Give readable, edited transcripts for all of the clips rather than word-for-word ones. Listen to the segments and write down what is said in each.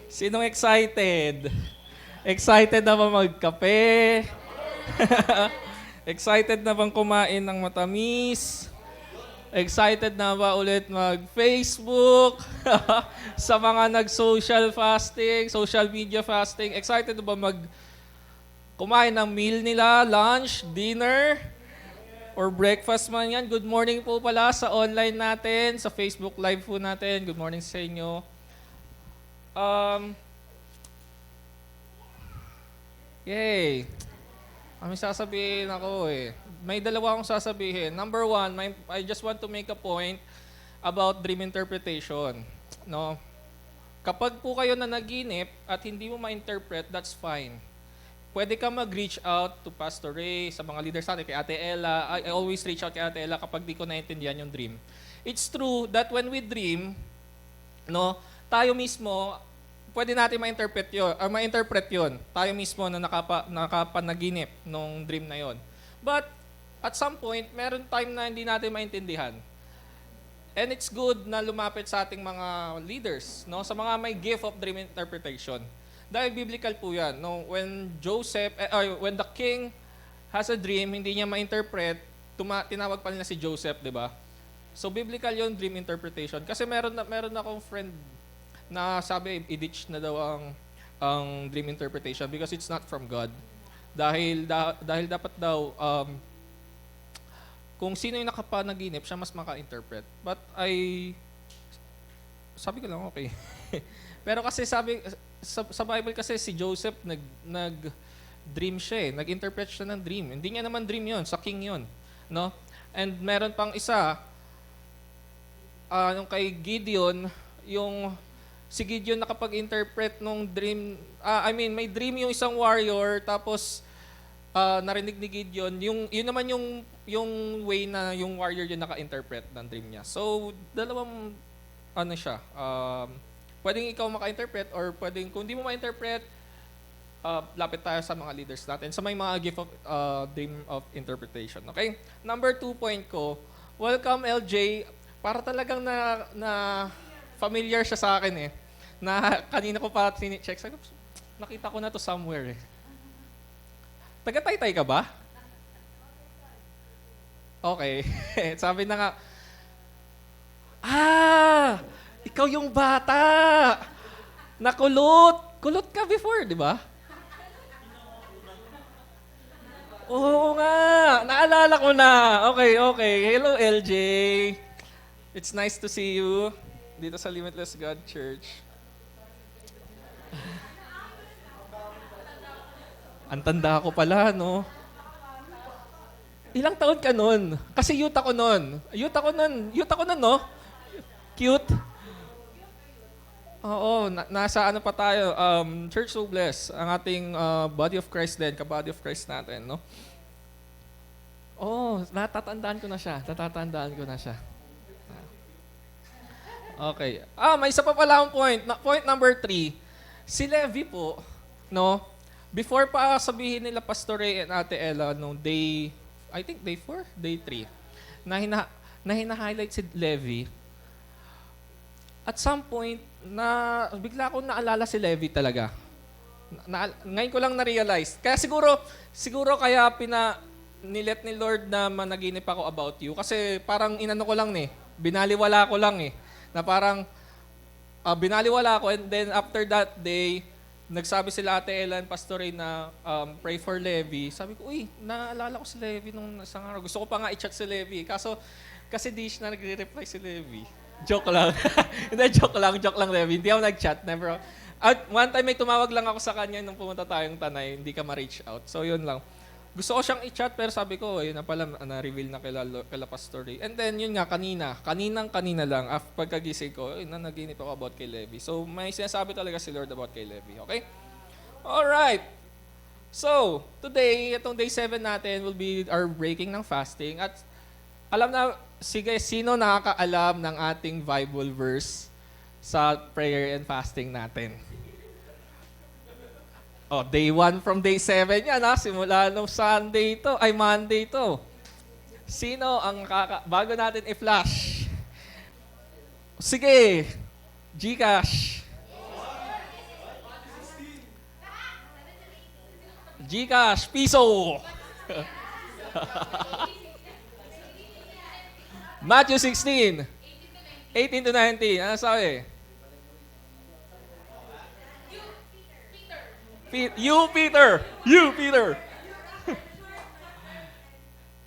Sinong excited? Excited na ba magkape? Excited na bang kumain ng matamis? Excited na ba ulit mag-Facebook? Sa mga nag-social fasting, social media fasting, excited na ba kumain ng meal nila, lunch, dinner, or breakfast man yan? Good morning po pala sa online natin, sa Facebook Live po natin. Good morning sa inyo. Yay! May sasabihin ako eh. May dalawa akong sasabihin. Number one, I just want to make a point about dream interpretation. No? Kapag po kayo na naginip at hindi mo ma-interpret, that's fine. Pwede ka mag-reach out to Pastor Ray, sa mga leaders natin, kay Ate Ella. I always reach out kay Ate Ella kapag di ko naintindihan yung dream. It's true that when we dream, no, tayo mismo, pwede natin ma-interpret yun. Tayo mismo na nakapanaginip nung dream na yon. But at some point, meron time na hindi natin maintindihan. And it's good na lumapit sa ating mga leaders, no, sa mga may gift of dream interpretation. Dahil biblical po yan. No? When when the king has a dream, hindi niya ma-interpret, tinawag pa nila si Joseph, di ba? So biblical yon, dream interpretation. Kasi meron akong friend na sabi, i-ditch na daw ang dream interpretation because it's not from God. Dahil dapat daw, kung sino yung nakapanaginip, siya mas maka-interpret. But sabi ko lang, okay. Pero kasi sa Bible kasi si Joseph nag-dream siya eh. Nag-interpret siya ng dream. Hindi niya naman dream yon, sa king yon. No? And meron pang isa, yung kay Gideon, si Gideon nakapag-interpret nung dream, may dream yung isang warrior, tapos narinig ni Gideon, yun naman yung way na yung warrior yung naka-interpret ng dream niya. So, dalawang, pwedeng ikaw maka-interpret or pwedeng, kung di mo ma-interpret, lapit tayo sa mga leaders natin, sa may mga gift of dream of interpretation. Okay? Number 2 point ko, welcome LJ, para talagang na familiar siya sa akin eh. Na kanina ko pa check. Nakita ko na to somewhere eh. Taga-Taytay ka ba? Okay. Sabi na nga, ikaw yung bata! Nakulot! Kulot ka before, di ba? Oo nga! Naalala ko na! Okay. Hello, LJ. It's nice to see you dito sa Limitless God Church. Ang tanda ko pala, no? Ilang taon ka nun? Kasi youth ako nun, no? Cute? Oo, nasa ano pa tayo, Church So Blessed, ang ating body of Christ din, ka-body of Christ natin, no? Oo, natatandaan ko na siya. Okay. May isa pa pala akong point. Point number 3. Si Levi po, no, before pa sabihin nila Pastor Ray and Ate Ella nung day 4, day 3, na hina-highlight si Levi, at some point, bigla akong naalala si Levi talaga. Ngayon ko lang na-realize. Kaya siguro kaya nilet ni Lord na managinip ako about you. Kasi parang inano ko lang binaliwala ko lang na parang binaliwala ko, and then after that day, nagsabi sila Ate Ella and Pastor Ray na pray for Levi. Sabi ko, naalala ko si Levi nung isang araw. Gusto ko pa nga i-chat si Levi. Kasi di na nagre-reply si Levi. Joke lang. Hindi, joke lang Levi. Hindi ako nag-chat. Never. At one time may tumawag lang ako sa kanya nung pumunta tayong Tanay, hindi ka ma-reach out. So yun lang. Gusto ko siyang i-chat pero sabi ko, yun na pala, na-reveal na kila Pastor Ray. And then yun nga, kanina lang, after pagkagising ko, naginip ako about kay Levi. So may sinasabi talaga si Lord about kay Levi. Okay? Alright. So, today, itong day 7 natin will be our breaking ng fasting. At alam na, sino nakakaalam ng ating Bible verse sa prayer and fasting natin? Day 1 from day 7 yan simula nung Monday to. Sino ang bago natin i-flash? Sige, GCash. Gcash, piso. Matthew 16, 18 to 19. Ano sabi? You, Peter. You, Peter.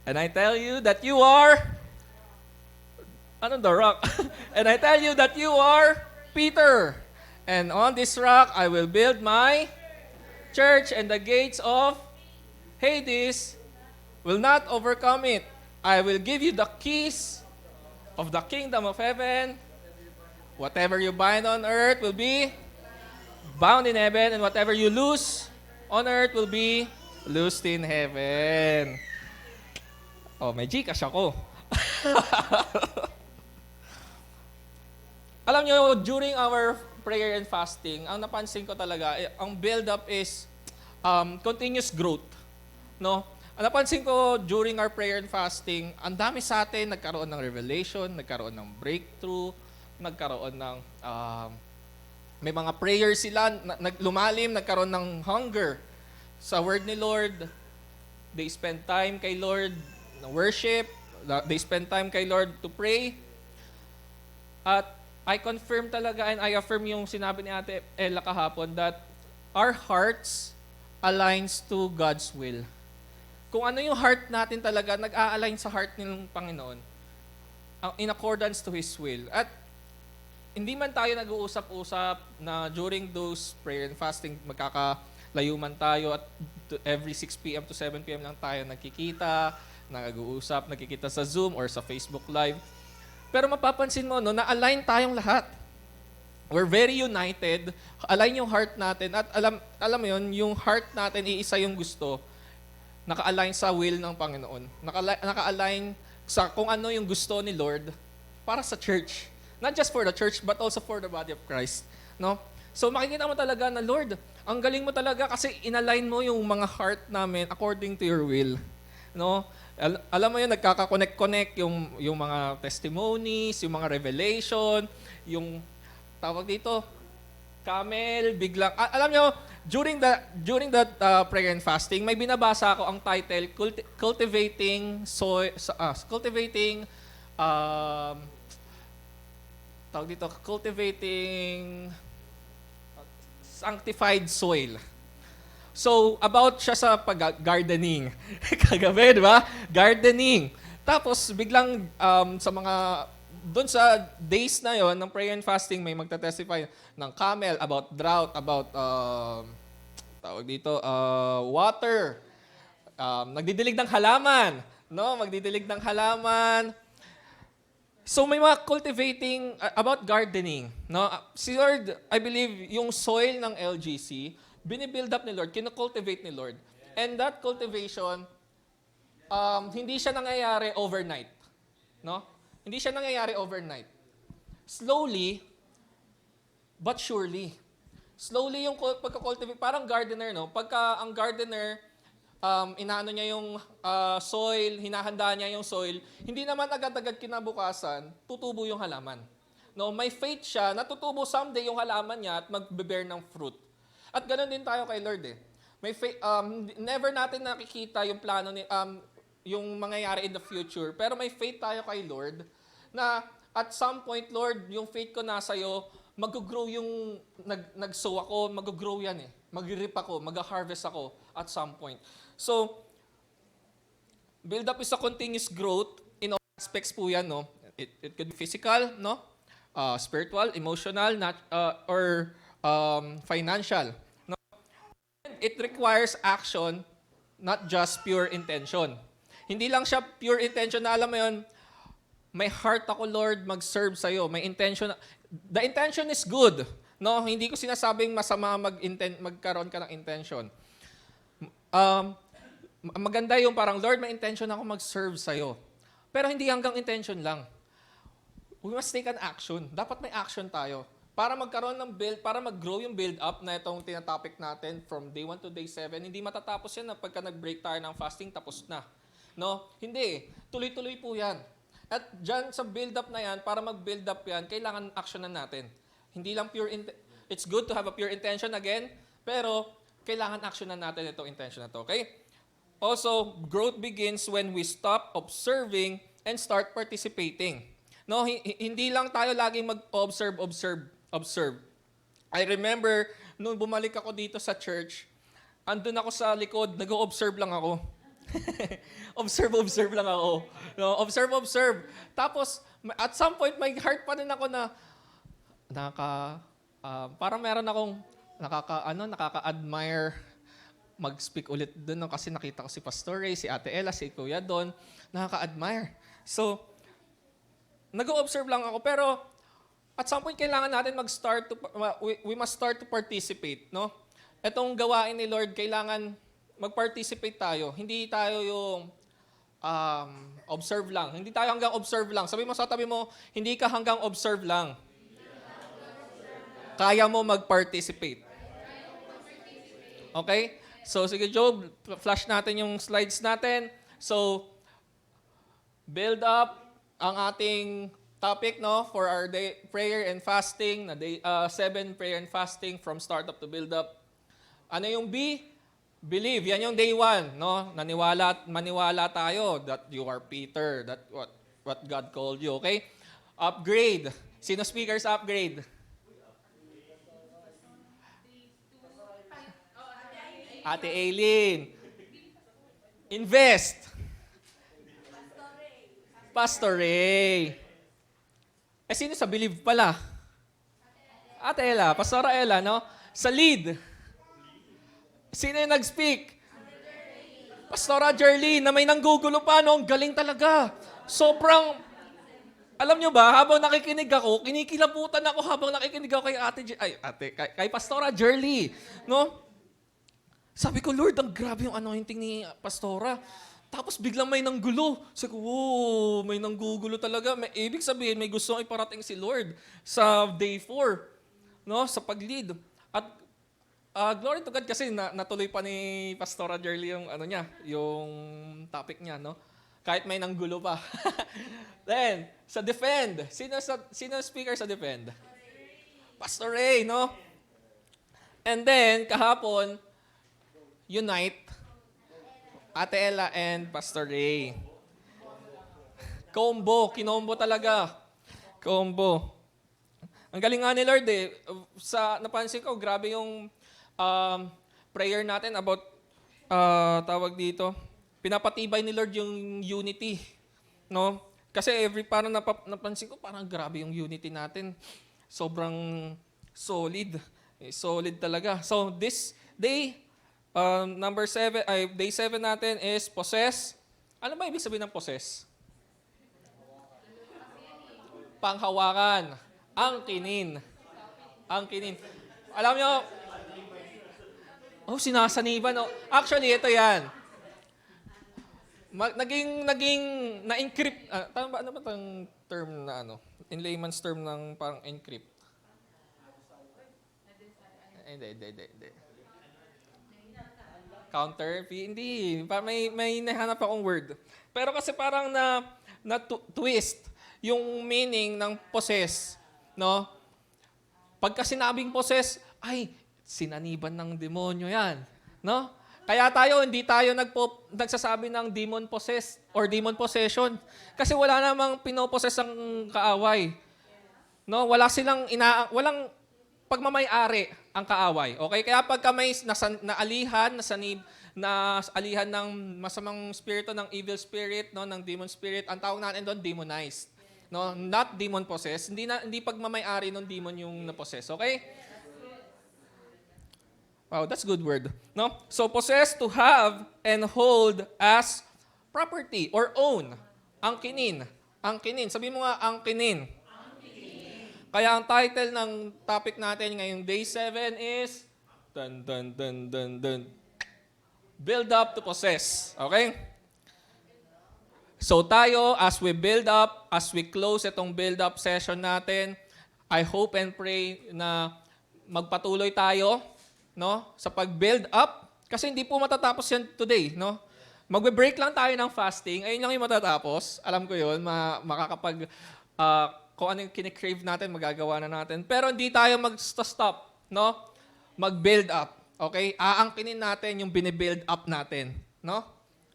And I tell you that you are... Ano the rock? And I tell you that you are Peter. And on this rock I will build my church, and the gates of Hades will not overcome it. I will give you the keys of the kingdom of heaven. Whatever you bind on earth will be bound in heaven, and whatever you loose on earth will be loosed in heaven. Oh, may Gcash ako. Alam nyo, during our prayer and fasting, ang napansin ko talaga, ang build-up is continuous growth. No? Ang napansin ko during our prayer and fasting, ang dami sa atin nagkaroon ng revelation, nagkaroon ng breakthrough, nagkaroon ng may mga prayers sila, lumalim, nagkaroon ng hunger sa word ni Lord. They spend time kay Lord na worship. They spend time kay Lord to pray. At I confirm talaga and I affirm yung sinabi ni Ate Ella kahapon that our hearts aligns to God's will. Kung ano yung heart natin talaga, nag-a-align sa heart ng Panginoon in accordance to His will. At hindi man tayo nag-uusap-usap na during those prayer and fasting, magkakalayo man tayo at every 6 p.m. to 7 p.m. lang tayo nagkikita, nag-uusap, nagkikita sa Zoom or sa Facebook Live. Pero mapapansin mo, no, na-align tayong lahat. We're very united. Align yung heart natin. At alam mo yun, yung heart natin, iisa yung gusto. Naka-align sa will ng Panginoon. Naka-align sa kung ano yung gusto ni Lord para sa church. Not just for the church, but also for the body of Christ. No? So makikita mo talaga na, Lord, ang galing mo talaga kasi inalign mo yung mga heart namin according to your will. No? Alam mo yun, nagkaka-connect-connect yung mga testimonies, yung mga revelation, yung tawag dito, camel, biglang, alam nyo, during that prayer and fasting, may binabasa ako ang title, Cultivating Sanctified Soil. So, about siya sa pag-gardening. Kagabi, di ba? Gardening. Tapos, biglang doon sa days na yon ng prayer and fasting, may magta-testify ng camel about drought, about, water. Nagdidilig ng halaman. No? Magdidilig ng halaman. So may mga cultivating about gardening, no? Si Lord, I believe, yung soil ng LGC, binibuild up ni Lord, kino-cultivate ni Lord. And that cultivation, hindi siya nangyayari overnight, no? Hindi siya nangyayari overnight. Slowly, but surely. Slowly yung pagka-cultivate, parang gardener, no? Pagka ang gardener, inaano niya yung soil, hinahanda niya yung soil, hindi naman agad-agad kinabukasan, tutubo yung halaman. No, may faith siya na tutubo someday yung halaman niya at magbe-bear ng fruit. At ganoon din tayo kay Lord eh. May faith, never natin nakikita yung plano ni yung mangyayari in the future, pero may faith tayo kay Lord na at some point, Lord, yung faith ko nasa iyo, mag-grow yung nag-sow ako, mag-grow yan eh. Mag-rip ako, mag-harvest ako at some point. So, build up is a continuous growth in all aspects po yan, no? It could be physical, no? Spiritual, emotional, or financial. No? It requires action, not just pure intention. Hindi lang siya pure intention na alam mo yun, may heart ako, Lord, mag-serve sa'yo. May intention. The intention is good. No, hindi ko sinasabing masama magkaroon ka ng intention. Maganda yung parang, Lord, may intention ako mag-serve sa'yo. Pero hindi hanggang intention lang. We must take an action. Dapat may action tayo. Para magkaroon ng build, para mag-grow yung build-up na itong tinatopic natin from day 1 to day 7, hindi matatapos yan na pagka nag-break tayo ng fasting, tapos na. No? Hindi. Tuloy-tuloy po yan. At dyan sa build-up na yan, para mag-build up yan, kailangan actionan natin. Hindi lang it's good to have a pure intention again, pero kailangan actionan natin itong intention na to. Okay? Also, growth begins when we stop observing and start participating. No, hindi lang tayo laging observe. I remember, nung bumalik ako dito sa church, andun ako sa likod, nag-observe lang ako. observe lang ako. No, observe. Tapos, at some point, may heart pa rin ako na, parang meron akong nakaka-admire mag-speak ulit doon, no? Kasi nakita ko si Pastor Ray, si Ate Ella, si Kuya Don, nakaka-admire. So, nag-observe lang ako, pero at some point kailangan natin we must start to participate, no? Etong gawain ni Lord, kailangan mag-participate tayo. Hindi tayo yung observe lang. Hindi tayo hanggang observe lang. Sabi mo sa tabi mo, hindi ka hanggang observe lang. Kaya mo mag-participate. Okay? So, sige Job, flash natin yung slides natin. So, build up ang ating topic, no, for our day prayer and fasting, 7 prayer and fasting from startup to build up. Ano yung B? Believe. Yan yung day 1, no? Maniwala tayo that you are Peter, that what God called you, okay? Upgrade. Sino speakers upgrade? Ate Aileen. Invest. Pastor Ray. Sino sa believe pala? Ate Ella, Pastora Ella, no? Sa lead. Sino yung nag-speak? Pastora Jerly, na may nanggugulo pa, no? Ang galing talaga. Sobrang, alam nyo ba, habang nakikinig ako, kinikilabutan ako habang nakikinig ako kay Pastora Jerly, no? Sabi ko, Lord, ang grabe yung anointing ni Pastora. Tapos biglang may nanggulo. Sabi ko, wow, may nanggugulo talaga. Ibig sabihin, may gustong iparating si Lord sa day 4, no? Sa pag-lead. At glory to God kasi natuloy pa ni Pastora Jerly yung yung topic niya, no? Kahit may nanggulo pa. Then, sa defend. Sino speaker sa defend? Pastor Ray, no? And then, kahapon, unite, Ate Ella and Pastor Ray. Kinombo talaga. Combo. Ang galing nga ni Lord eh. Napansin ko, grabe yung prayer natin about, tawag dito, pinapatibay ni Lord yung unity. No? Kasi parang napansin ko, parang grabe yung unity natin. Sobrang solid. Solid talaga. So this day, day 7 natin is possess. Ano ba ibig sabihin ng possess? Panghawakan. Angkinin. Alam nyo, sinasaniban. Oh. Actually, ito yan. Naging na-encrypt. Ano ba itong term na in layman's term ng parang encrypt? Hindi. Counter? Hindi. May nahanap akong word. Pero kasi parang twist yung meaning ng possess. No? Pagka sinabing possess, sinaniban ng demonyo yan. No? Kaya hindi tayo nagsasabi ng demon possess or demon possession. Kasi wala namang pinoposes ang kaaway. No? Walang pagmamay-ari ang kaaway. Okay? Kaya pagka may naalihan ng masamang spirito, ng evil spirit, no, ng demon spirit, ang tawag natin doon, demonized. No? Not demon possessed. Hindi pagmamay-ari ng demon yung na-possess. Okay? Wow, that's good word. No? So, possess, to have and hold as property or own. Angkinin. Sabi mo nga, angkinin. Kaya ang title ng topic natin ngayong day 7 is Build up to possess. Okay? So tayo, as we build up, as we close itong build up session natin, I hope and pray na magpatuloy tayo, no, sa pag-build up. Kasi hindi po matatapos yan today, no? Magbe-break lang tayo ng fasting. Ayun lang yung matatapos. Alam ko yun, kung ano yung kinikrave natin, magagawa na natin. Pero hindi tayo mag-stop, no? Mag-build up. Okay? Aangkinin natin yung binibuild up natin. No?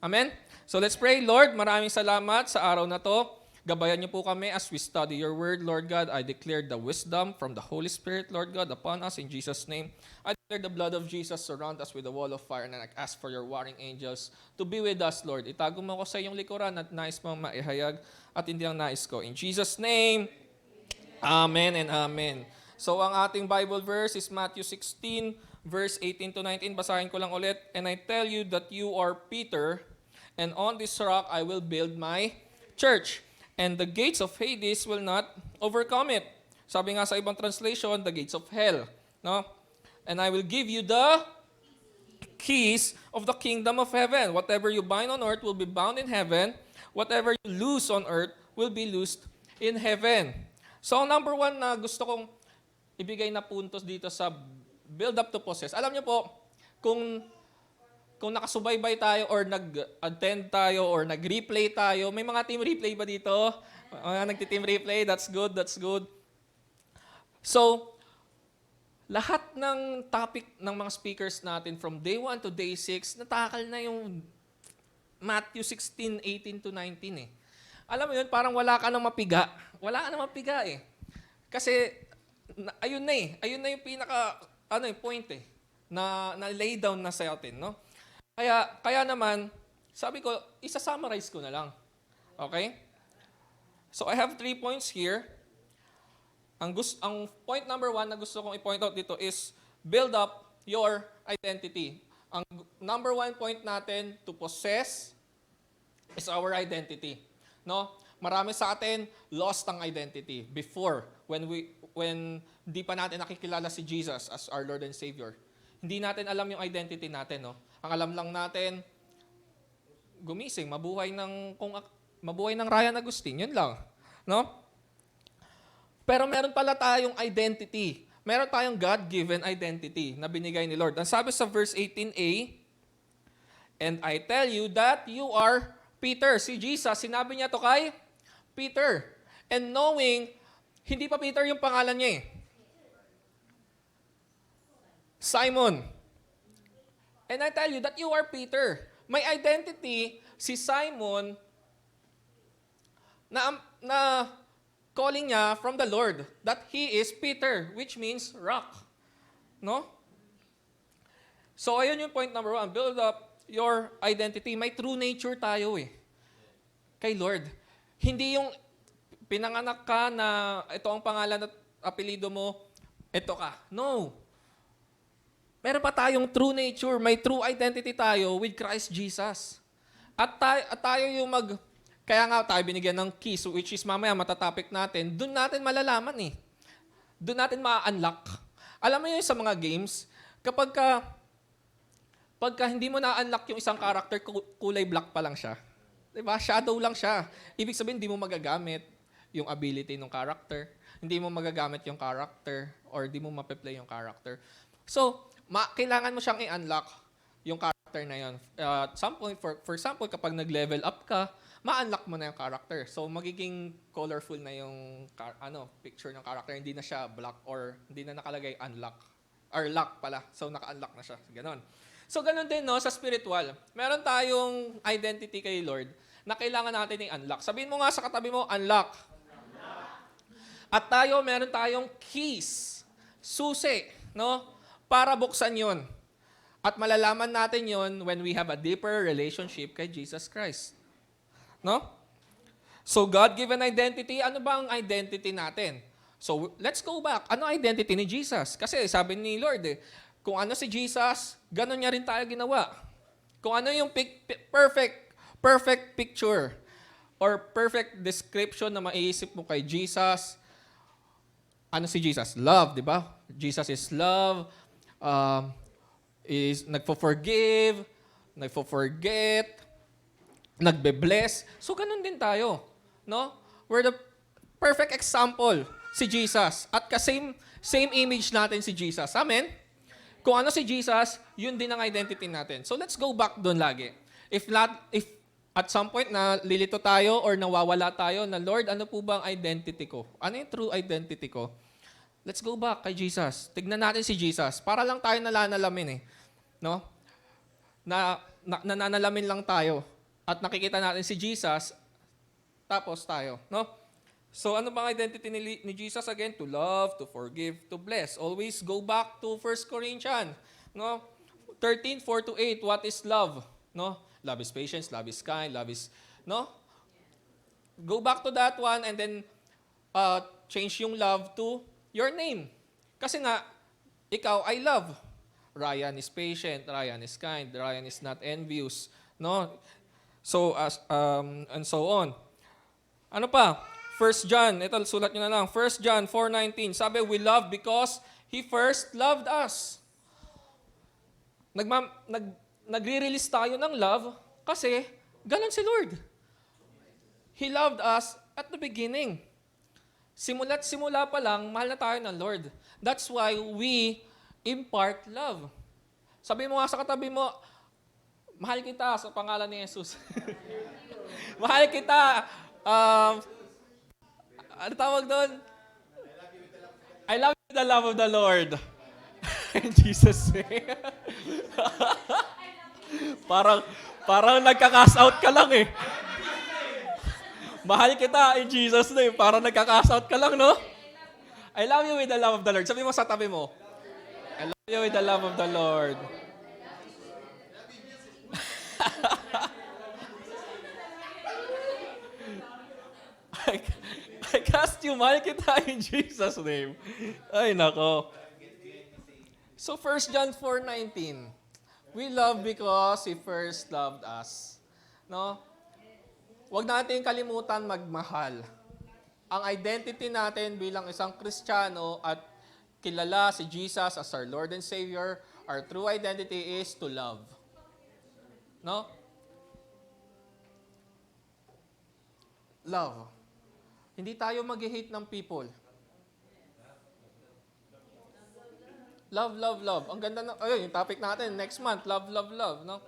Amen? So let's pray. Lord, maraming salamat sa araw na to. Gabayan niyo po kami as we study your word, Lord God. I declare the wisdom from the Holy Spirit, Lord God, upon us in Jesus' name. I declare the blood of Jesus surround us with a wall of fire, and I ask for your warring angels to be with us, Lord. Itago mo ko sa iyong likuran at nais mong maihayag at hindi ang nais ko. In Jesus' name, amen and amen. So ang ating Bible verse is Matthew 16, verse 18 to 19. Basahin ko lang ulit. And I tell you that you are Peter, and on this rock I will build my church. And the gates of Hades will not overcome it. Sabi nga sa ibang translation, the gates of hell. No? And I will give you the keys of the kingdom of heaven. Whatever you bind on earth will be bound in heaven. Whatever you loose on earth will be loosed in heaven. So, number one na gusto kong ibigay na puntos dito sa build up to possess. Alam niyo po, kung nakasubaybay tayo or nag-attend tayo or nag-replay tayo, may mga team replay ba dito? Nagti-team replay, that's good, that's good. So, lahat ng topic ng mga speakers natin from day 1 to day 6, natakal na yung Matthew 16, 18 to 19 eh. Alam mo yun, parang wala ka nang mapiga. Wala ka nang mapiga eh. Kasi, ayun na yung pinaka, point eh, na lay down na sa atin, no? Kaya naman, sabi ko, isa-summarize ko na lang. Okay? So I have 3 points here. Ang point number 1 na gusto kong i-point out dito is build up your identity. Ang number 1 point natin to possess is our identity. No? Marami sa atin lost ang identity before when hindi pa natin nakikilala si Jesus as our Lord and Savior. Hindi natin alam yung identity natin, no? Ang alam lang natin, gumising, mabuhay ng Ryan Agustin, yun lang, no? Pero meron pala tayong identity. Meron tayong God-given identity na binigay ni Lord. Ang sabi sa verse 18a, and I tell you that you are Peter. Si Jesus, sinabi niya to kay Peter. And knowing, hindi pa Peter yung pangalan niya eh. Simon. And I tell you that you are Peter. May identity si Simon na calling niya from the Lord that he is Peter, which means rock. No? So ayun yung point number 1. Build up your identity. May true nature tayo eh. Kay Lord. Hindi yung pinanganak ka na ito ang pangalan at apelido mo, ito ka. No. Meron pa tayong true nature, may true identity tayo with Christ Jesus. At tayo yung kaya nga tayo binigyan ng keys, which is mamaya matatopic natin, doon natin malalaman eh. Doon natin ma-unlock. Alam mo yun sa mga games, pagka hindi mo na-unlock yung isang character, kulay black pa lang siya. Diba? Shadow lang siya. Ibig sabihin, hindi mo magagamit yung ability ng character, hindi mo magagamit yung character, or hindi mo mape-play yung character. So, kailangan mo siyang i-unlock yung character na yun. At some point, for example, kapag nag-level up ka, ma-unlock mo na yung character. So, magiging colorful na yung picture ng character. Hindi na siya black or hindi na nakalagay unlock. Or lock pala. So, naka-unlock na siya. Ganon. So, ganon din no, sa spiritual. Meron tayong identity kay Lord na kailangan natin i-unlock. Sabihin mo nga sa katabi mo, unlock. At meron tayong keys. Susi. No? Para buksan yon. At malalaman natin yon when we have a deeper relationship kay Jesus Christ. No? So, God-given identity, ano ba ang identity natin? So, let's go back. Ano identity ni Jesus? Kasi sabi ni Lord, kung ano si Jesus, ganun niya rin tayo ginawa. Kung ano yung perfect picture or perfect description na maiisip mo kay Jesus, ano si Jesus? Love, di ba? Jesus is love, is nagfo-forgive, nagfo-forget, nagbe-bless. So, ganun din tayo. No? We're the perfect example, si Jesus. At same image natin si Jesus. Amen? Kung ano si Jesus, yun din ang identity natin. So, let's go back doon lagi. If at some point na lilito tayo or nawawala tayo na, Lord, ano po ba ang identity ko? Ano yung true identity ko? Let's go back kay Jesus. Tignan natin si Jesus. Para lang tayo nalanalamin eh. No? Nananalamin lang tayo. At nakikita natin si Jesus, tapos tayo. No? So ano bang identity ni Jesus again? To love, to forgive, to bless. Always go back to 1 Corinthians. No? 13:4-8. What is love? No? Love is patience, love is kind, love is, no? Go back to that one and then change yung love to your name. Kasi nga, ikaw I love. Ryan is patient, Ryan is kind, Ryan is not envious, no? So and so on. Ano pa? 1 John, ito sulat nyo na lang. 1 John 4:19. Sabi, we love because He first loved us. Nagre-release tayo ng love kasi ganun si Lord. He loved us at the beginning. Simula't simula pa lang, mahal na tayo ng Lord. That's why we impart love. Sabi mo nga sa katabi mo, mahal kita sa pangalan ni Jesus. Mahal kita. Ano tawag doon? I love you with the love of the Lord. In Jesus' name. parang nagka-cast out ka lang eh. Mahal kita in Jesus' name. Parang nagka-cast out ka lang, no? I love you with the love of the Lord. Sabi mo sa tabi mo, I love you with the love of the Lord. I cast you, mahal kita in Jesus' name. Ay, nako. So 1 John 4:19. We love because He first loved us. No? Huwag natin kalimutan magmahal. Ang identity natin bilang isang Kristiyano at kilala si Jesus as our Lord and Savior, our true identity is to love. No? Love. Hindi tayo mag-hate ng people. Love, love, love. Ang ganda ng, ayun, yung topic natin, next month, love, love, love. No?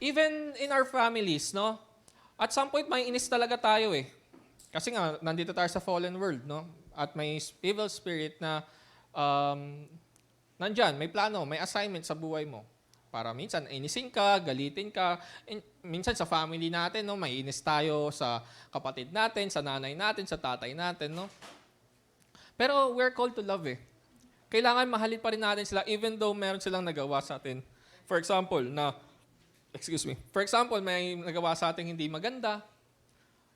Even in our families, no? At some point, may inis talaga tayo eh. Kasi nga, nandito tayo sa fallen world, no? At may evil spirit na nandyan, may plano, may assignment sa buhay mo. Para minsan, inisin ka, galitin ka. Minsan sa family natin, no? May inis tayo sa kapatid natin, sa nanay natin, sa tatay natin, no? Pero we're called to love eh. Kailangan mahalin pa rin natin sila even though meron silang nagawa sa atin. For example, may nagawa sa atin hindi maganda.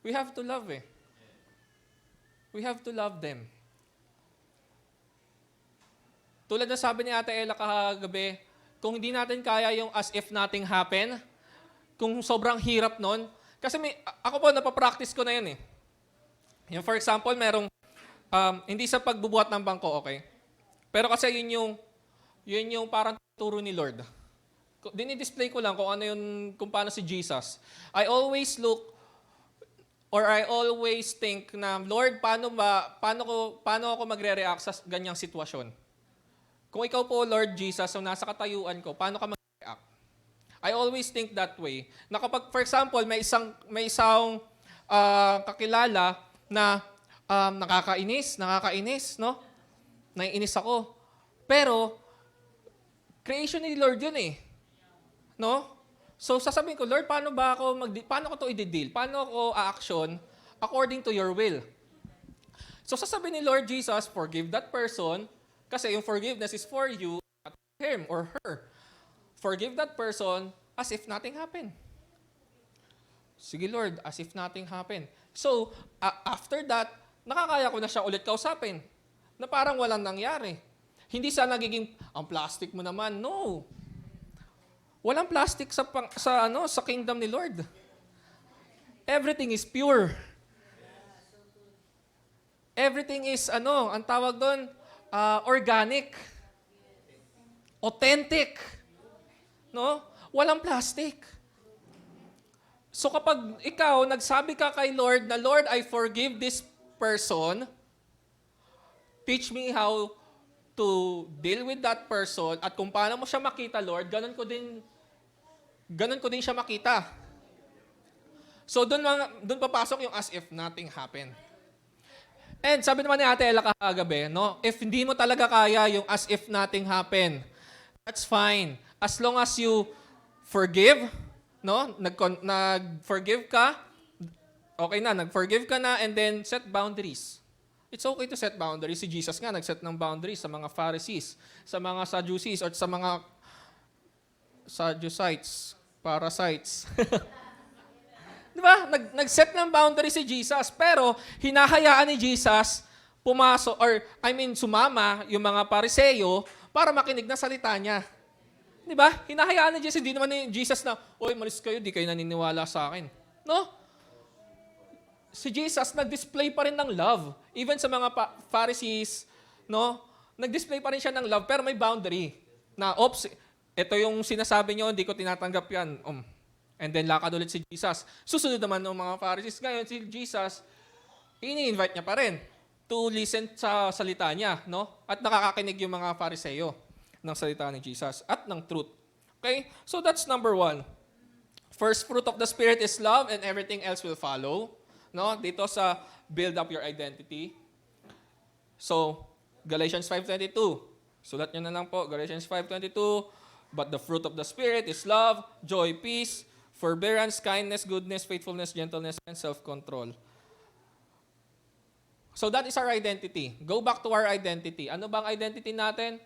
We have to love eh. We have to love them. Tulad na sabi ni Ate Ella kagabi, kung hindi natin kaya yung as if nothing happen, kung sobrang hirap nun, kasi ako po napapractice ko na yun eh. Yung for example, merong, hindi sa pagbubuhat ng bangko, okay? Pero kasi yun yung parang turo ni Lord. Dinidisplay ko lang kung ano yun, kung paano si Jesus. I always think na, Lord, paano ako magre-react sa ganyang sitwasyon? Kung ikaw po, Lord Jesus, so nasa katayuan ko, paano ka mag-react? I always think that way. Na kapag, for example, may isang kakilala na nakakainis, no? Naiinis ako. Pero, creation ni Lord yun eh. No? So sasabihin ko, Lord, paano ko to i-deal? Paano ako a-action according to your will? So sasabihin ni Lord Jesus, forgive that person, kasi yung forgiveness is for you, not for him or her. Forgive that person as if nothing happened. Sige Lord, as if nothing happened. So, after that, nakakaya ko na siya ulit kausapin, na parang walang nangyari. Hindi sa nagiging, ang plastic mo naman, no. Walang plastic sa kingdom ni Lord. Everything is pure. Everything is ang tawag doon, organic. Authentic. No? Walang plastic. So kapag ikaw nagsabi ka kay Lord na, Lord, I forgive this person. Teach me how to deal with that person at kung paano mo siya makita, Lord, ganun ko din siya makita. So doon papasok yung as if nothing happened. And sabi naman ni Ate Ella kagabi, no, if hindi mo talaga kaya yung as if nothing happened, that's fine. As long as you forgive, no, nag-forgive ka, okay na, nag-forgive ka na, and then set boundaries. It's okay to set boundaries. Si Jesus nga nag-set ng boundaries sa mga Pharisees, sa mga Sadducees, or sa mga Sadducites, parasites. Di ba? Nag-set ng boundaries si Jesus, pero hinahayaan ni Jesus pumasok, sumama yung mga Pariseo para makinig na salita niya. Di ba? Hinahayaan ni Jesus, hindi naman ni Jesus na, oy, malis kayo, di kayo naniniwala sa akin. No? Si Jesus, nag-display pa rin ng love. Even sa mga Pharisees, no? Nag-display pa rin siya ng love, pero may boundary. Na, ito yung sinasabi niyo, hindi ko tinatanggap yan. And then lakad ulit si Jesus. Susunod naman ng mga Pharisees. Ngayon, si Jesus, ini-invite niya pa rin to listen sa salita niya, no? At nakakakinig yung mga Phariseo ng salita ni Jesus at ng truth. Okay? So that's number 1. First fruit of the Spirit is love, and everything else will follow. No? Dito sa build up your identity. So, Galatians 5:22. Sulat nyo na lang po, Galatians 5:22. But the fruit of the Spirit is love, joy, peace, forbearance, kindness, goodness, faithfulness, gentleness, and self-control. So that is our identity. Go back to our identity. Ano bang identity natin?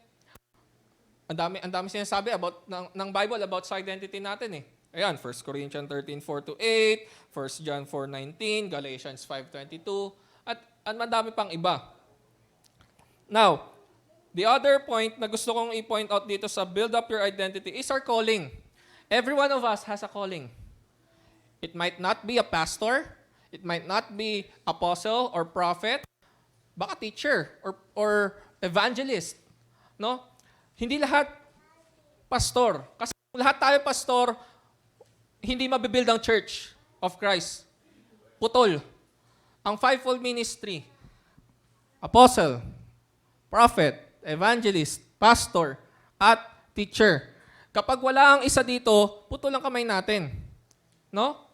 Ang dami sinasabi about ng Bible about sa identity natin eh. Ayan, 1 Corinthians 13:4-8, 1 John 4:19, Galatians 5:22, at madami pang iba. Now, the other point na gusto kong i-point out dito sa build up your identity is our calling. Every one of us has a calling. It might not be a pastor, it might not be apostle or prophet, baka teacher or evangelist, no? Hindi lahat pastor. Kasi kung lahat tayo pastor, hindi mabibuild ang Church of Christ. Putol. Ang fivefold ministry, apostle, prophet, evangelist, pastor, at teacher. Kapag wala ang isa dito, putol ang kamay natin. No?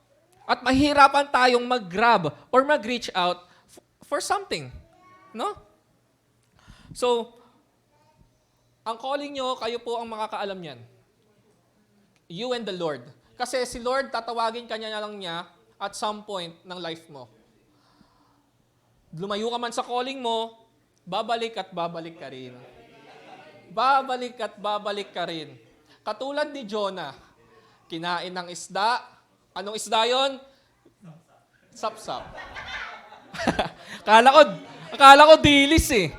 At mahirapan tayong mag-grab or mag-reach out for something. No? So, ang calling nyo, kayo po ang makakaalam yan. You and the Lord. Kasi si Lord, tatawagin ka niya na lang niya at some point ng life mo. Lumayo ka man sa calling mo, babalik at babalik ka rin. Babalik at babalik ka rin. Katulad ni Jonah, kinain ng isda. Anong isda yon? Sapsap. Akala ko dilis eh.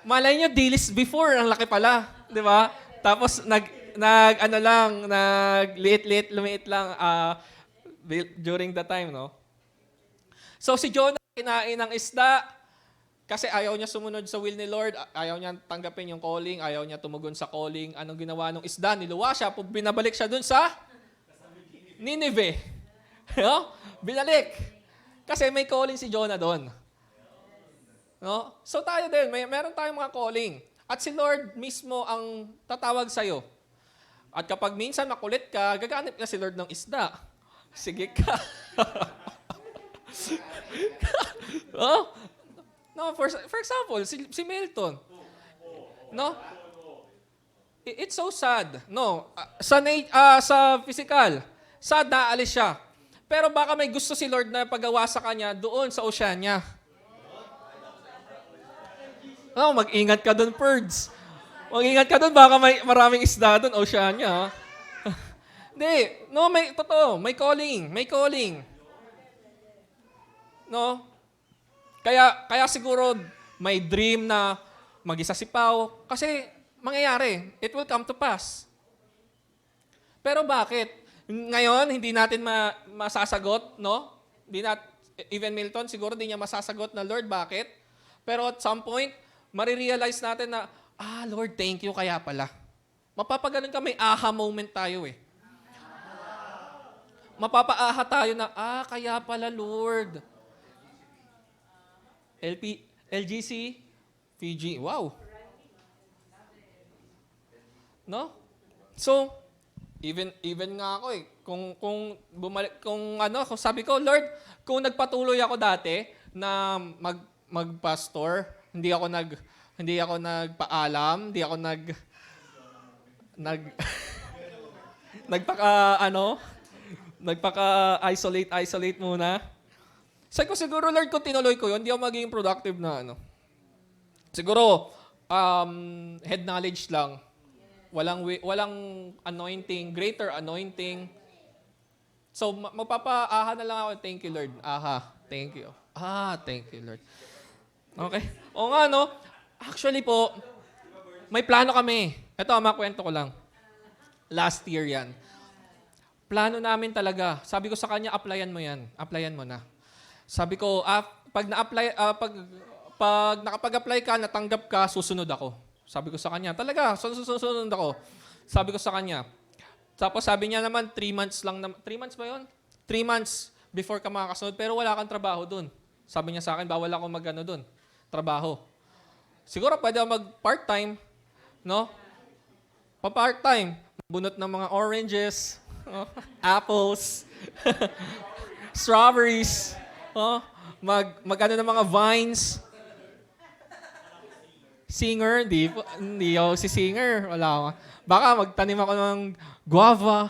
Malay nyo, dilis before, ang laki pala. Di ba? Tapos, lumiit lang during the time, no? So, si Jonah, kinain ng isda, kasi ayaw niya sumunod sa will ni Lord, ayaw niya tanggapin yung calling, ayaw niya tumugon sa calling. Anong ginawa ng isda? Niluwa siya, binabalik siya dun sa Nineveh. No? Binalik. Kasi may calling si Jonah doon. No? So tayo din, meron tayong mga calling. At si Lord mismo ang tatawag sa'yo. At kapag minsan makulit ka, gaganip na si Lord ng isda. Sige ka. Oh? No, for example, si Milton. No? It's so sad. No, sa physical, sad na alis siya. Pero baka may gusto si Lord na pagawa sa kanya doon sa Oceania. No, mag-ingat ka doon, Perds. Mag-ingat ka doon, baka maraming isda doon, Oceania. Hindi, no, may calling. No? Kaya siguro may dream na mag-isa si Pao. Kasi mangyayari. It will come to pass. Pero bakit? Ngayon, hindi natin masasagot, no? Even Milton, siguro hindi niya masasagot na, Lord, bakit? Pero at some point, marirealize natin na, Lord, thank you, kaya pala. Mapapaganon ka, may aha moment tayo eh. Mapapaaha tayo na, kaya pala, Lord. LGC, Fiji. Wow. No? So, even nga ako kung sabi ko, Lord, kung nagpatuloy ako dati na magpastor, hindi ako nagpaalam, hindi ako nag nagpaka-isolate muna. Sabi ko, siguro Lord, kung tinuloy ko yun, hindi ako magiging productive na Siguro, head knowledge lang. Walang anointing, greater anointing. So, magpapaaha na lang ako, thank you, Lord. Aha, thank you. Thank you, Lord. Okay. O nga, no? Actually po, may plano kami. Ito, makwento ko lang. Last year yan. Plano namin talaga. Sabi ko sa kanya, applyan mo yan. Applyan mo na. Sabi ko, pag nakapag-apply ka, natanggap ka, susunod ako. Sabi ko sa kanya, talaga, susunod ako. Sabi ko sa kanya. Tapos sabi niya naman, 3 months lang. 3 months ba yun? 3 months before ka makakasunod, pero wala kang trabaho dun. Sabi niya sa akin, bawal ako dun. Trabaho. Siguro pwede ako mag-part-time, no? Pa-part-time. Bunot ng mga oranges, apples, strawberries, mag-ano ng mga vines. Singer, hindi ako si singer. Wala ako. Baka magtanim ako ng guava.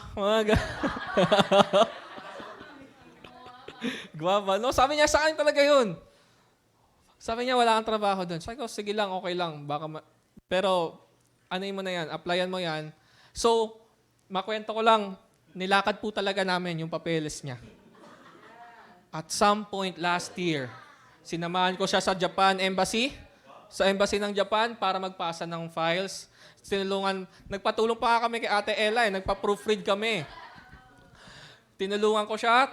Guava. No, sabi niya sa akin talaga yun. Sabi niya, wala kang trabaho doon. Sabi ko, sige lang, okay lang. Pero, mo na yan, applyan mo yan. So, makwento ko lang, nilakad po talaga namin yung papeles niya. At some point last year, sinamahan ko siya sa Japan Embassy, sa Embassy ng Japan para magpasa ng files. Nagpatulong pa kami kay Ate Ella, nagpa-proofread kami. Tinulungan ko siya,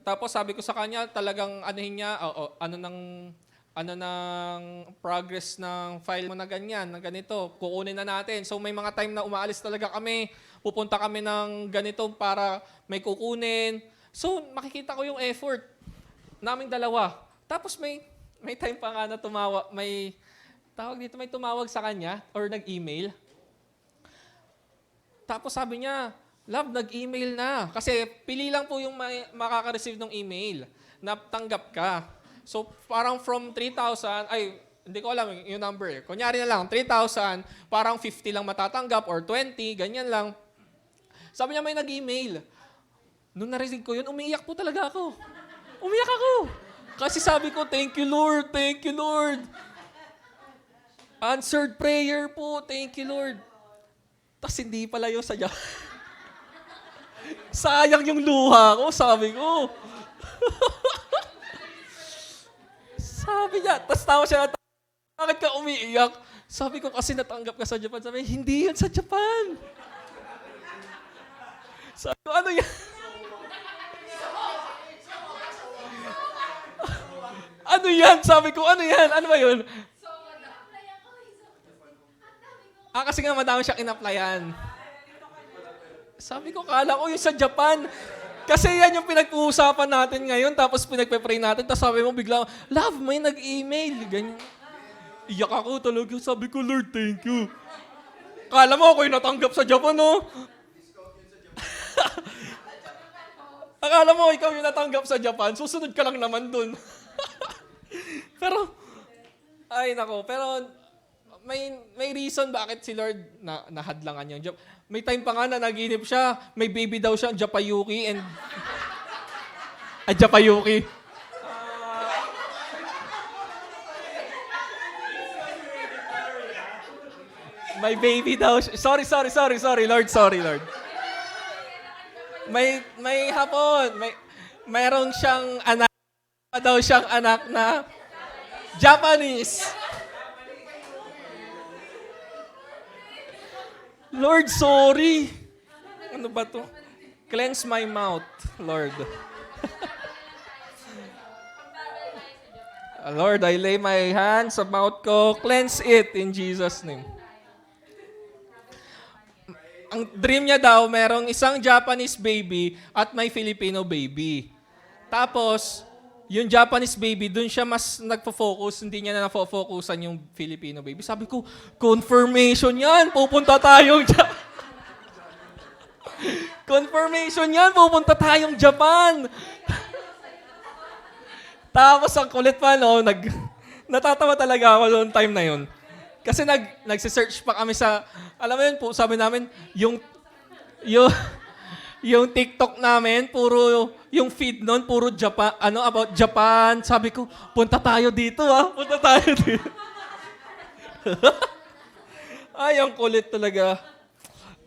tapos sabi ko sa kanya, talagang ano ng progress ng file mo na ganyan, na ganito, kukunin na natin. So may mga time na umaalis talaga kami, pupunta kami ng ganito para may kukunin. So makikita ko yung effort naming dalawa. Tapos may time pa nga na may tumawag sa kanya or nag-email. Tapos sabi niya, Love, nag-email na. Kasi pili lang po yung makaka-receive ng email na tanggap ka. So parang from 3,000, hindi ko alam yung number. Kunyari na lang, 3,000, parang 50 lang matatanggap or 20, ganyan lang. Sabi niya may nag-email. Nung narinig ko yun, umiiyak po talaga ako. Umiyak ako. Kasi sabi ko, thank you Lord, thank you Lord. Answered prayer po, thank you Lord. Tapos hindi pala yun sadya. Sayang yung luha ko, sabi ko. Sabi niya, tapos tawa siya, bakit ka umiiyak? Sabi ko, kasi natanggap ka sa Japan. Sabi niya, hindi yan sa Japan. Sabi ko, ano yan? Ano yan? Sabi ko, ano yan? Ano ba yun? Kasi nga madami siyang in-applyan. Sabi ko, kala ko yung sa Japan. Kasi yan yung pinag-uusapan natin ngayon, tapos pinagpe-pray natin, tapos sabi mo bigla, Love, may nag-email. Ganyan. Iyak ako talaga. Sabi ko, Lord, thank you. Kala mo ako yung natanggap sa Japan, no? Akala mo ikaw yung natanggap sa Japan, susunod ka lang naman dun. Pero, pero may reason bakit si Lord nahadlangan yung job. May time pa nga na naginip siya, may baby daw siya, Japayuki and... Japayuki. May baby daw siya. Sorry, Lord. May hapon, mayroong siyang anak, daw siyang anak na Japanese. Lord, sorry. Ano ba to? Cleanse my mouth, Lord. Lord, I lay my hands sa mouth ko. Cleanse it in Jesus' name. Ang dream niya daw, merong isang Japanese baby at may Filipino baby. Tapos, yung Japanese baby, dun siya mas nagpo-focus, hindi niya na nafo-focusan yung Filipino baby. Sabi ko, confirmation yan, pupunta tayo dyan. Confirmation yan, pupunta tayong Japan. Tapos ang kulit pa, no, natatawa talaga ako noong time na yun. Kasi nagsisearch pa kami sa, alam mo yun po, sabi namin, yung, yung TikTok namin, puro, yung feed nun, puro Japan, about Japan. Sabi ko, punta tayo dito punta tayo dito. Ay, ang kulit talaga.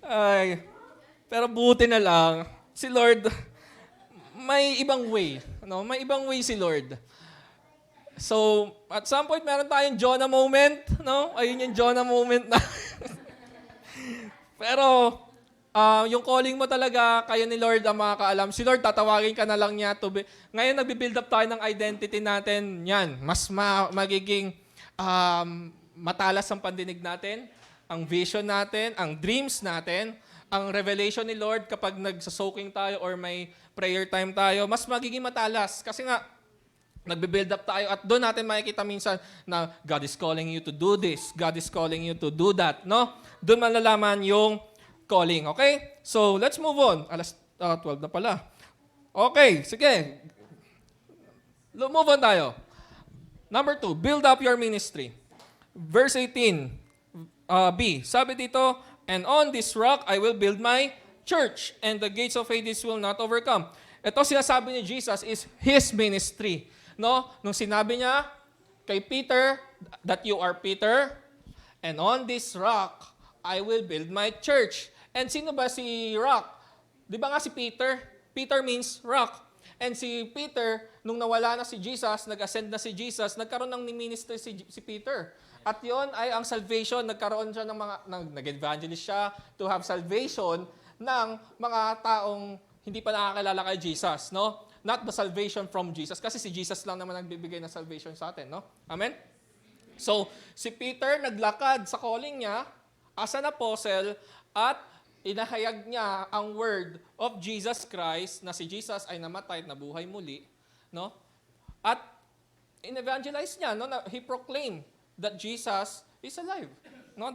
Ay, pero buti na lang, si Lord, may ibang way. May ibang way si Lord. So, at some point, meron tayong Jonah moment. Ayun yung Jonah moment na. Pero, yung calling mo talaga, kayo ni Lord ang makakaalam. Si Lord, tatawagin ka na lang niya to be. Ngayon, nagbi-build up tayo ng identity natin. Yan, mas magiging matalas ang pandinig natin, ang vision natin, ang dreams natin, ang revelation ni Lord kapag nagsasoaking tayo or may prayer time tayo, mas magiging matalas. Kasi nga, nagbe-build up tayo at doon natin makikita minsan na God is calling you to do this. God is calling you to do that. Doon malalaman yung calling. Okay? So, let's move on. Alas 12 na pala. Okay, sige. Move on tayo. Number 2, build up your ministry. Verse 18, B. Sabi dito, and on this rock I will build my church, and the gates of Hades will not overcome. Ito sinasabi ni Jesus is His ministry. Nung sinabi niya kay Peter that you are Peter, and on this rock I will build my church. And sino ba si rock? Di ba nga si Peter? Peter means rock. And si Peter, nung nawala na si Jesus, nag-ascend na si Jesus, nagkaroon ng ministry si Peter. At yon ay ang salvation, nagkaroon siya ng nag-evangelist siya to have salvation ng mga taong hindi pa nakakilala kay Jesus, Not the salvation from Jesus, kasi si Jesus lang naman nagbibigay ng salvation sa atin, Amen? So, si Peter naglakad sa calling niya as an apostle at inahayag niya ang word of Jesus Christ na si Jesus ay namatay at nabuhay muli, At in-evangelize niya, he proclaimed that Jesus is alive,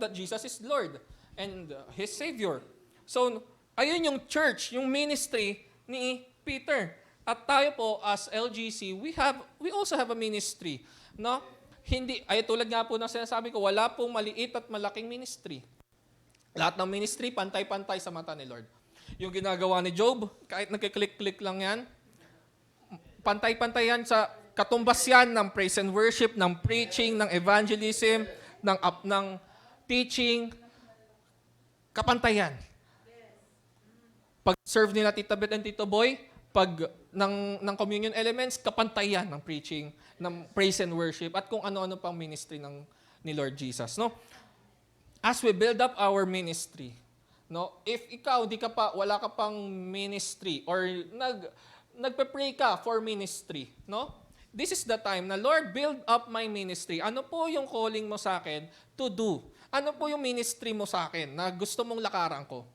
that Jesus is Lord and His Savior. So, ayun yung church, yung ministry ni Peter. At tayo po as LGC, we also have a ministry, Hindi tulad nga po ng sinasabi ko, wala pong maliit at malaking ministry. Lahat ng ministry pantay-pantay sa mata ni Lord. Yung ginagawa ni Job, kahit nagkiklik-klik lang yan, pantay-pantay yan sa katumbas yan ng praise and worship, ng preaching, ng evangelism, ng teaching, kapantayan. Pag serve nila Tita Beth and Tito Boy, pag ng communion elements, kapantayan ng preaching, ng praise and worship, at kung ano-ano pang ministry ni Lord Jesus. As we build up our ministry, if ikaw wala ka pang ministry or nagpe-pray ka for ministry, this is the time na, Lord, build up my ministry. Ano po yung calling mo sa akin to do? Ano po yung ministry mo sa akin na gusto mong lakaran ko?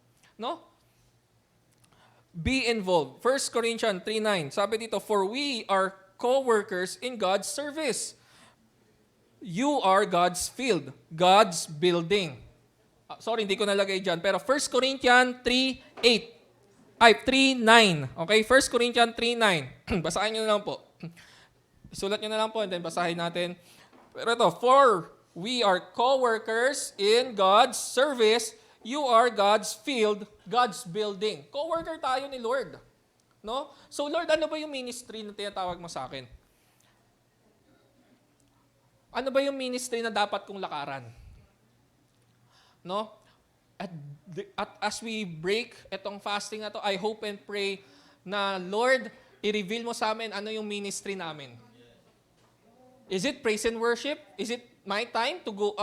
Be involved. 1 Corinthians 3:9. Sabi dito, for we are co-workers in God's service. You are God's field, God's building. Sorry, hindi ko nalagay dyan. Pero 1 Corinthians 3:8. 3:9. Okay, 1 Corinthians 3:9. Basahin nyo na lang po. Sulat nyo na lang po and then basahin natin. Pero ito, for we are co-workers in God's service. You are God's field, God's building. Co-worker tayo ni Lord. So Lord, ano ba yung ministry na tinatawag mo sa akin? Ano ba yung ministry na dapat kong lakaran? At as we break itong fasting na to, I hope and pray na, Lord, i-reveal mo sa amin ano yung ministry namin. Is it praise and worship? Is it my time to go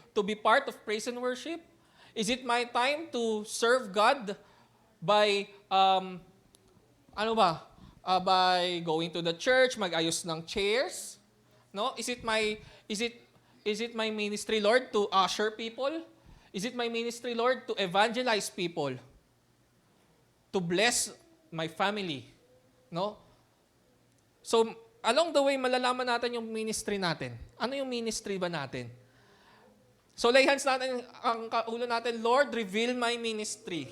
to be part of praise and worship? Is it my time to serve God by by going to the church, mag-ayos ng chairs? Is it my ministry, Lord, to usher people? Is it my ministry, Lord, to evangelize people? To bless my family? So, along the way, malalaman natin yung ministry natin. Ano yung ministry ba natin? So, lay hands natin ang ulo natin, Lord, reveal my ministry.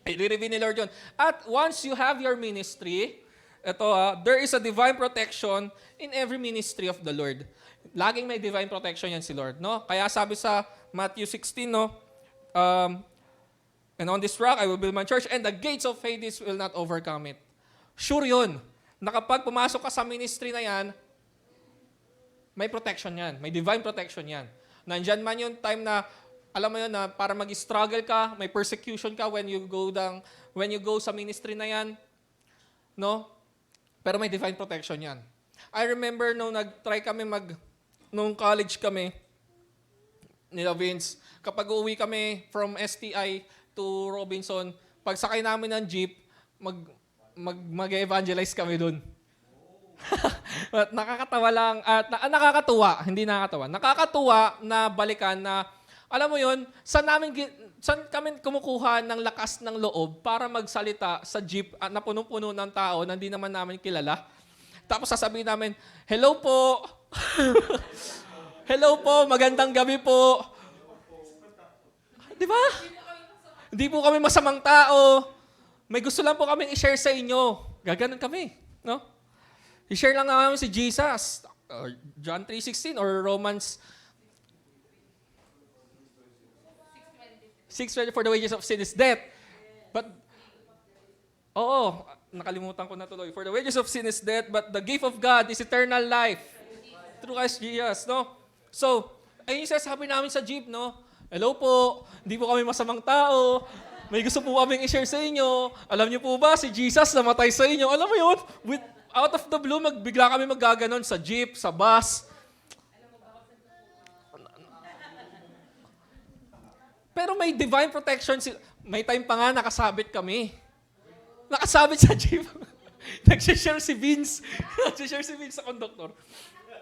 I-reveal ni Lord yun. At once you have your ministry, there is a divine protection in every ministry of the Lord. Laging may divine protection yan si Lord, no? Kaya sabi sa Matthew 16, no? And on this rock, I will build my church, and the gates of Hades will not overcome it. Sure yun, na kapag pumasok ka sa ministry na yan, may protection yan. May divine protection yan. Nandyan man yung time na, alam mo yun, na para mag-struggle ka, may persecution ka when you go sa ministry na yan. No? Pero may divine protection yan. I remember nung nag-try kami nung college kami, nila Vince, kapag uuwi kami from STI to Robinson, pag sakay namin ng jeep, mag-evangelize kami dun. At nakakatawa lang, at nakakatuwa, hindi nakakatawa. Nakakatuwa na balikan na, alam mo yun, saan kami kumukuha ng lakas ng loob para magsalita sa jeep na punong-puno ng tao na hindi naman namin kilala. Tapos sasabihin namin, hello po. Hello po, magandang gabi po. Di ba? Hindi po kami masamang tao. May gusto lang po kami i-share sa inyo. Gaganon kami. No? I-share lang namin si Jesus. Or John 3:16 or Romans 6:20, for the wages of sin is death. But, nakalimutan ko na tuloy. For the wages of sin is death, but the gift of God is eternal life. Through Christ Jesus, no? So, ayun yung sabi namin sa jeep, no? Hello po, hindi po kami masamang tao. May gusto po kaming i-share sa inyo. Alam niyo po ba, si Jesus namatay sa inyo. Alam mo yun? Out of the blue, bigla kami maggaganon sa jeep, sa bus. Pero may divine protection. May time pa nga nakasabit kami. Nakasabit sa jeep. Nag-share si Vince. Nag-share si Vince sa conductor.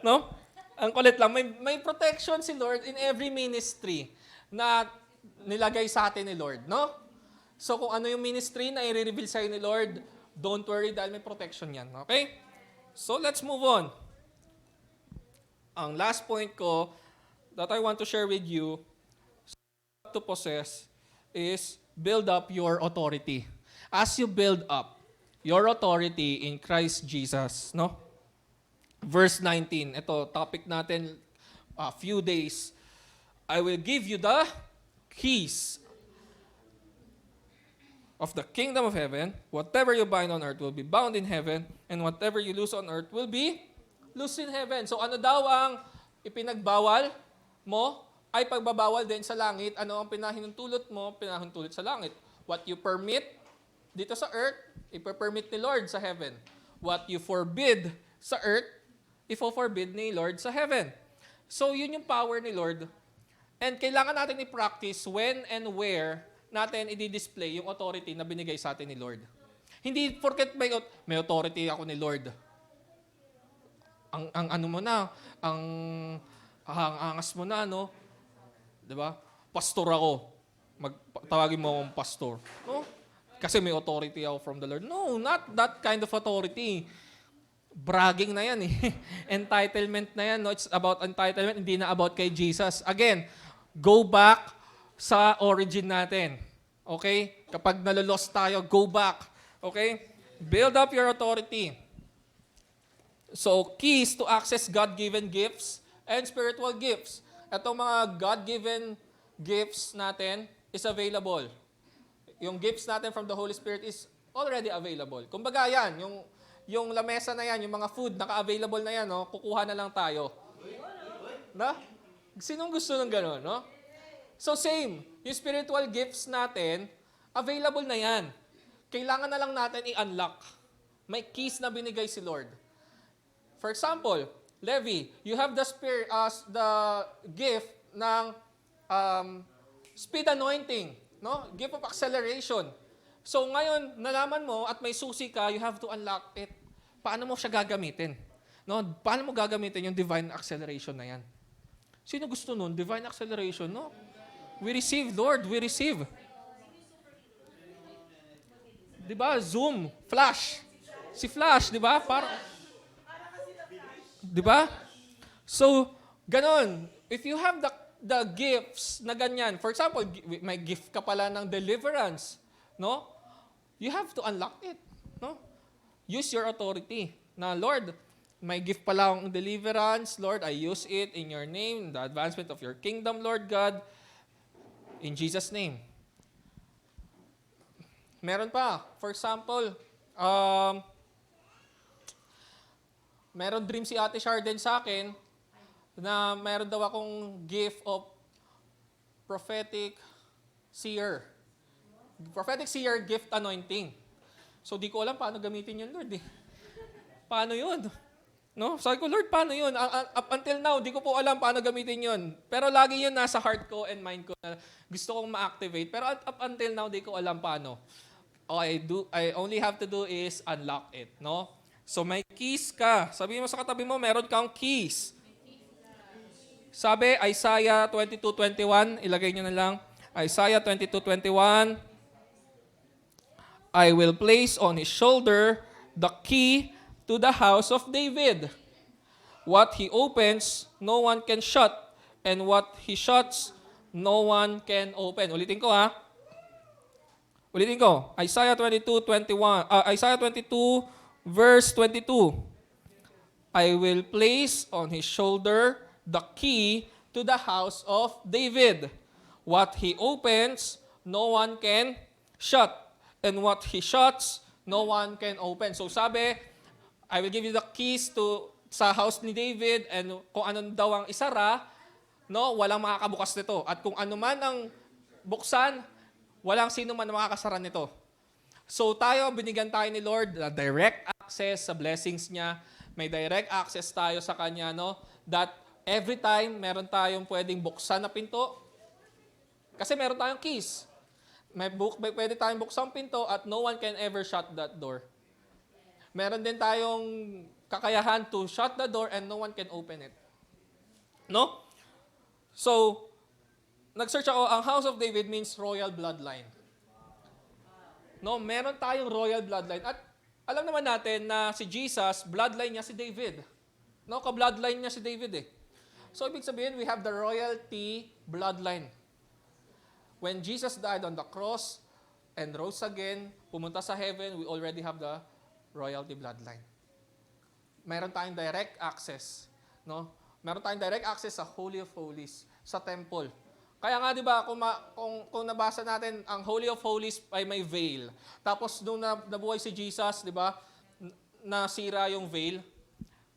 No? Ang kulit lang. May protection si Lord in every ministry na nilagay sa atin ni Lord. No? So kung ano yung ministry na i-reveal sa'yo ni Lord, don't worry dahil may protection yan. Okay? So let's move on. Ang last point ko that I want to share with you to possess is build up your authority. As you build up your authority in Christ Jesus, no? Verse 19, ito, topic natin a few days. I will give you the keys of the kingdom of heaven. Whatever you bind on earth will be bound in heaven, and whatever you loose on earth will be loose in heaven. So ano daw ang ipinagbawal mo? Ay pagbabawal din sa langit. Ano ang pinahinutulot mo? Pinahinutulot sa langit. What you permit dito sa earth, ipapermit ni Lord sa heaven. What you forbid sa earth, ifo-forbid ni Lord sa heaven. So, yun yung power ni Lord. And kailangan natin i-practice when and where natin i-display yung authority na binigay sa atin ni Lord. Hindi porket may authority ako ni Lord. Ang ano mo na, ang angas mo na, no? Diba? Pastor ako. Tawagin mo akong pastor. No? Kasi may authority ako from the Lord. No, not that kind of authority. Bragging na yan eh. Entitlement na yan. No? It's about entitlement, hindi na about kay Jesus. Again, go back sa origin natin. Okay? Kapag nalolost tayo, go back. Okay? Build up your authority. So, keys to access God-given gifts and spiritual gifts. Itong mga God-given gifts natin is available. Yung gifts natin from the Holy Spirit is already available. Kumbaga yan, yung lamesa na yan, yung mga food, naka-available na yan, no? Kukuha na lang tayo. Na? Sinong gusto ng gano'n, no? So same, yung spiritual gifts natin, available na yan. Kailangan na lang natin i-unlock. May keys na binigay si Lord. For example, Levi, you have the gift ng speed anointing, no? Gift of acceleration. So ngayon, nalaman mo at may susi ka, you have to unlock it. Paano mo siya gagamitin? No? Paano mo gagamitin yung divine acceleration na yan? Sino gusto nun? Divine acceleration, no? We receive, Lord, we receive. Diba? Zoom, Flash. Si Flash, diba? Diba? So, ganon. If you have the gifts na ganyan, for example, may gift ka pala ng deliverance, no? You have to unlock it, no? Use your authority. Na, Lord, may gift pala akong deliverance. Lord, I use it in your name, the advancement of your kingdom, Lord God. In Jesus' name. Meron pa. For example, meron dream si Ate Sharden sa akin na meron daw akong gift of prophetic seer. Prophetic seer gift anointing. So di ko alam paano gamitin yun, Lord. Paano yun? No? Sabi ko, Lord, paano yun? Up until now, di ko po alam paano gamitin yun. Pero lagi yun nasa heart ko and mind ko na gusto kong ma-activate. Pero up until now, di ko alam paano. All I only have to do is unlock it, no? So may keys ka. Sabi mo sa katabi mo, meron kang keys. Sabi, Isaiah 22:21, ilagay nyo na lang. Isaiah 22:21, I will place on his shoulder the key to the house of David. What he opens, no one can shut. And what he shuts, no one can open. Ulitin ko ha. Ulitin ko. Isaiah 22 verse 22. I will place on his shoulder the key to the house of David. What he opens, no one can shut. And what he shuts, no one can open. So sabi, I will give you the keys sa house ni David, and kung ano daw ang isara, no, walang makakabukas nito. At kung ano man ang buksan, walang sino man makakasara nito. So binigyan tayo ni Lord na direct access sa blessings niya. May direct access tayo sa Kanya, no? That every time meron tayong pwedeng buksan na pinto, kasi meron tayong keys. Pwede tayong buksan pinto at no one can ever shut that door. Meron din tayong kakayahan to shut the door and no one can open it. No? So, nag-search ako, ang House of David means royal bloodline. No, meron tayong royal bloodline. At alam naman natin na si Jesus, bloodline niya si David. No, ka-bloodline niya si David eh. So, ibig sabihin, we have the royalty bloodline. When Jesus died on the cross and rose again, pumunta sa heaven, we already have the royalty bloodline. Meron tayong direct access, no? Meron tayong direct access sa Holy of Holies, sa temple. Kaya nga 'di ba, kung nabasa natin, ang Holy of Holies ay may veil. Tapos nung nabuhay si Jesus, 'di ba, nasira yung veil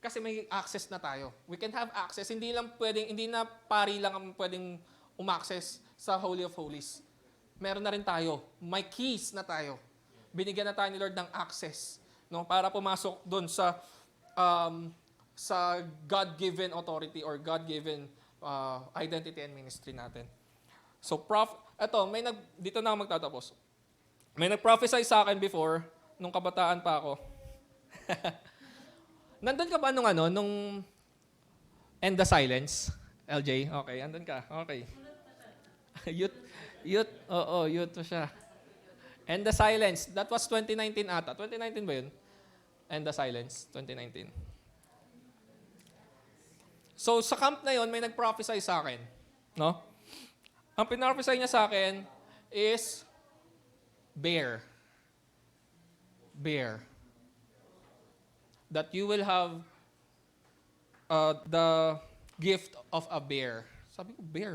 kasi may access na tayo. We can have access, hindi na pari lang ang pwedeng umaccess sa Holy of Holies. Meron na rin tayo. May keys na tayo. Binigyan na tayo ni Lord ng access, no, para pumasok doon sa God-given authority or God-given identity and ministry natin. So, dito na ako magtatapos. May nag-prophesy sa akin before, nung kabataan pa ako. Nandun ka ba nung End the Silence? LJ? Okay, andun ka. Okay. Youth, youth pa siya. End the Silence. That was 2019 ata. 2019 ba yun? End the Silence, 2019. So, sa camp na yon, may nag-prophesy sa akin. No? Ang pinrophesy niya sa akin is bear. Bear. That you will have the gift of a bear. Sabi ko, bear?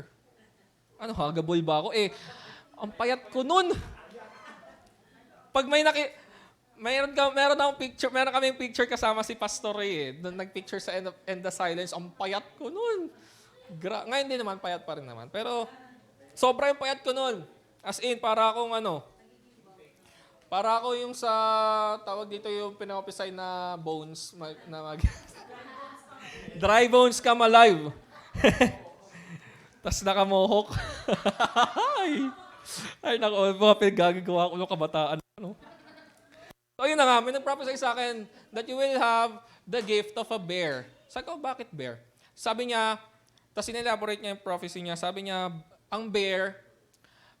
Ano, hagabol ba ako? Ang payat ko nun. Pag meron kaming picture kasama si Pastor Ray Doon nagpicture sa End the Silence. Ang payat ko nun. Ngayon din naman, payat pa rin naman. Pero, sobra yung payat ko nun. As in, para ako yung sa, tawag dito yung pinaopisay na bones. Dry bones come alive. Tapos nakamohok. Ay, naku, mga pinagagawa ko ng kabataan. Ano? So, yun na nga, may nag-prophesy sa akin that you will have the gift of a bear. Sabi ko, bakit bear? Sabi niya, tapos inelaborate niya yung prophecy niya, sabi niya,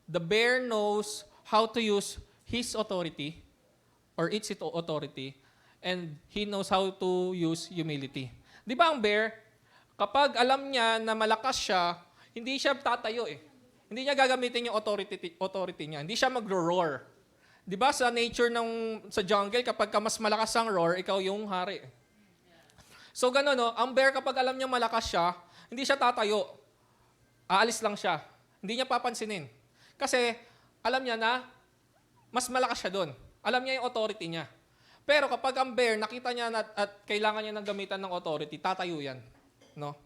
the bear knows how to use his authority or its authority, and he knows how to use humility. Di ba ang bear, kapag alam niya na malakas siya, hindi siya tatayo eh. Hindi niya gagamitin yung authority niya. Hindi siya magro-roar. 'Di ba sa nature sa jungle, kapag ka mas malakas ang roar, ikaw yung hari. So gano'n, no? Ang bear, kapag alam niya malakas siya, hindi siya tatayo. Aalis lang siya. Hindi niya papansinin. Kasi alam niya na mas malakas siya doon. Alam niya yung authority niya. Pero kapag ang bear, nakita niya at kailangan niya ng gamitan ng authority, tatayo yan. No?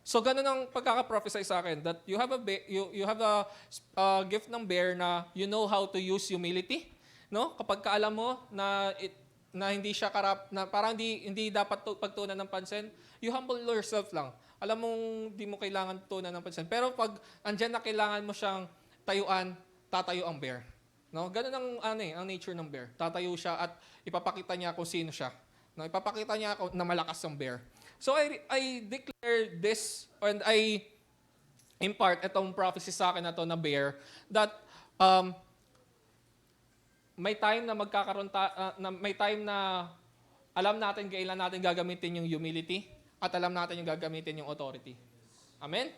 So ganun ang pagkaka-prophesy sa akin, that you have you have a gift ng bear na you know how to use humility. No? Kapag kaalam mo na hindi siya na parang hindi dapat pagtuunan ng pansin, you humble yourself lang. Alam mong di mo kailangan tuunan ng pansin. Pero pag andyan na kailangan mo siyang tayuan, tatayo ang bear. No? Ganun ang nature ng bear. Tatayo siya at ipapakita niya kung sino siya. No? Ipapakita niya na malakas ang bear. So I declare this and I impart itong prophecy sa akin na to na bear that may time na may time na alam natin kailan natin gagamitin yung humility at alam natin yung gagamitin yung authority. Amen?